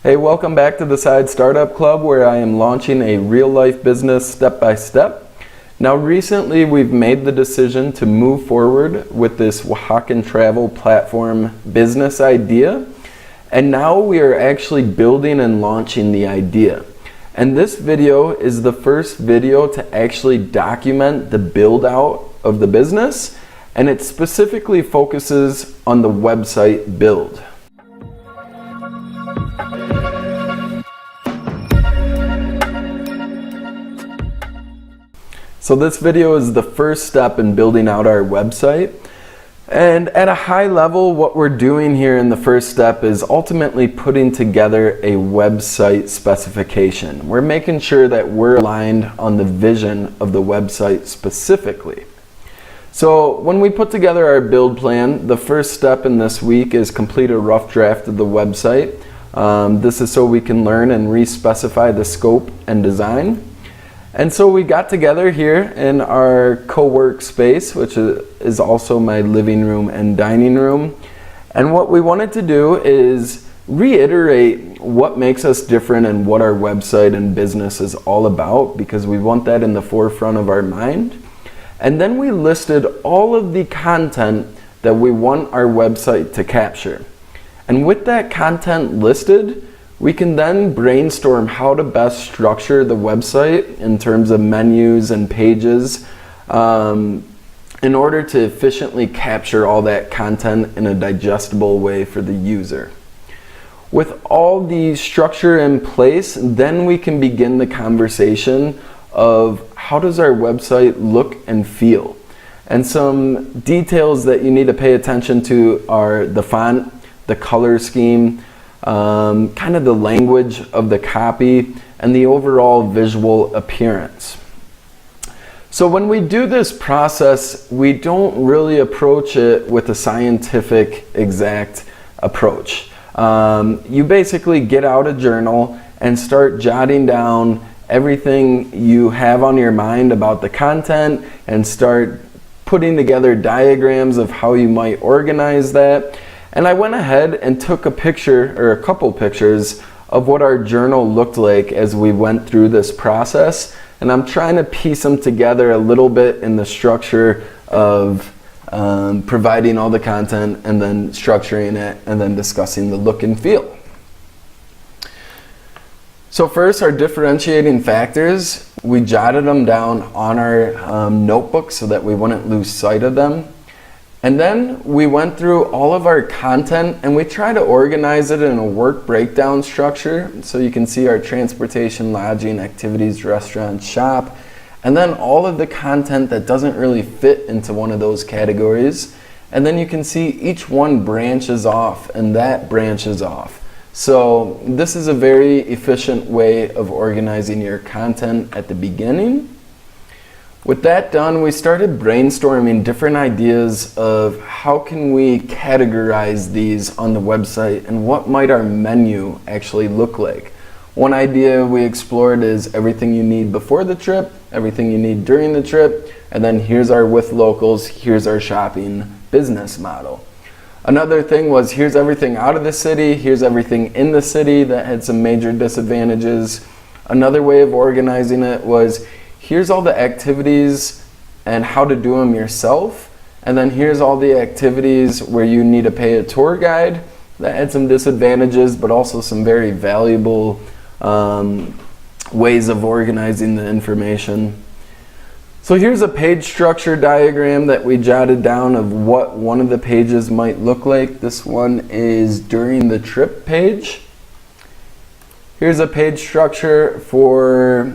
Hey, welcome back to the Side Startup Club, where I am launching a real-life business step by step. Now, recently we've made the decision to move forward with this Oaxacan travel platform business idea, and now we are actually building and launching the idea. And this video is the first video to actually document the build out of the business, and it specifically focuses on the website build. So this video is the first step in building out our website. And at a high level, what we're doing here in the first step is ultimately putting together a website specification. We're making sure that we're aligned on the vision of the website specifically. So when we put together our build plan, the first step in this week is complete a rough draft of the website. This is so we can learn and re-specify the scope and design. And so we got together here in our co-work space, which is also my living room and dining room. And what we wanted to do is reiterate what makes us different and what our website and business is all about, because we want that in the forefront of our mind. And then we listed all of the content that we want our website to capture. And with that content listed, we can then brainstorm how to best structure the website in terms of menus and pages in order to efficiently capture all that content in a digestible way for the user. With all the structure in place, then we can begin the conversation of how does our website look and feel. And some details that you need to pay attention to are the font, the color scheme, kind of the language of the copy, and the overall visual appearance. So when we do this process, we don't really approach it with a scientific exact approach. You basically get out a journal and start jotting down everything you have on your mind about the content and start putting together diagrams of how you might organize that. And I went ahead and took a picture, or a couple pictures, of what our journal looked like as we went through this process. And I'm trying to piece them together a little bit in the structure of providing all the content and then structuring it and then discussing the look and feel. So first, our differentiating factors, we jotted them down on our notebook so that we wouldn't lose sight of them. And then we went through all of our content and we tried to organize it in a work breakdown structure. So you can see our transportation, lodging, activities, restaurant, shop, and then all of the content that doesn't really fit into one of those categories. And then you can see each one branches off and that branches off. So this is a very efficient way of organizing your content at the beginning. With that done, we started brainstorming different ideas of how can we categorize these on the website and what might our menu actually look like. One idea we explored is everything you need before the trip, everything you need during the trip, and then here's our with locals, here's our shopping business model. Another thing was here's everything out of the city, here's everything in the city that had some major disadvantages. Another way of organizing it was here's all the activities and how to do them yourself, and then here's all the activities where you need to pay a tour guide. That had some disadvantages, but also some very valuable ways of organizing the information. So here's a page structure diagram that we jotted down of what one of the pages might look like. This one is during the trip page. Here's a page structure for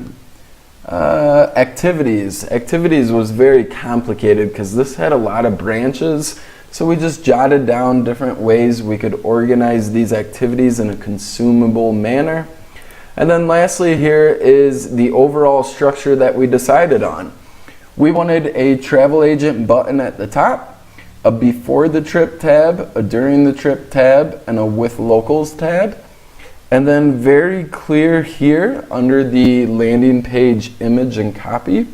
activities. Activities was very complicated because this had a lot of branches, so we just jotted down different ways we could organize these activities in a consumable manner. And then lastly, here is the overall structure that we decided on. We wanted a travel agent button at the top, a before the trip tab, a during the trip tab, and a with locals tab. And then very clear here under the landing page image and copy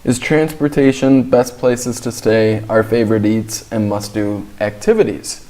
is transportation, best places to stay, our favorite eats, and must-do activities.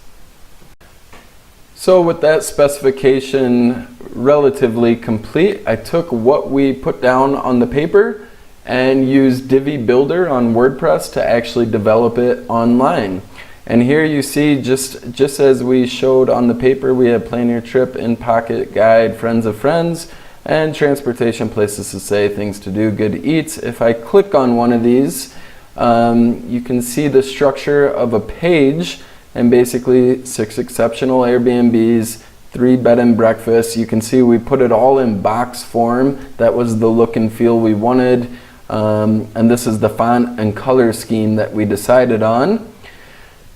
So with that specification relatively complete. I took what we put down on the paper and used Divi Builder on WordPress to actually develop it online. And here you see, just as we showed on the paper, we have plan your trip, in pocket, guide, friends of friends, and transportation, places to stay, things to do, good eats. If I click on one of these, you can see the structure of a page, and basically 6 exceptional Airbnbs, 3 bed and breakfasts. You can see we put it all in box form. That was the look and feel we wanted. And this is the font and color scheme that we decided on.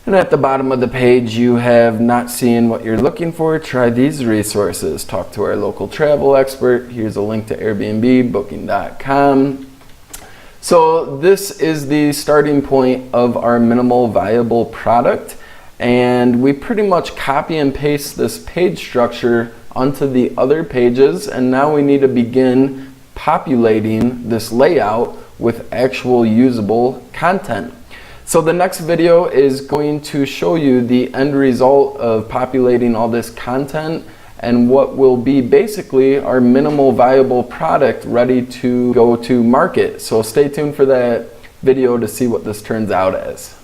And at the bottom of the page, you have not seen what you're looking for, try these resources. Talk to our local travel expert. Here's a link to Airbnb, booking.com. So this is the starting point of our minimal viable product. And we pretty much copy and paste this page structure onto the other pages. And now we need to begin populating this layout with actual usable content. So the next video is going to show you the end result of populating all this content and what will be basically our minimal viable product ready to go to market. So stay tuned for that video to see what this turns out as.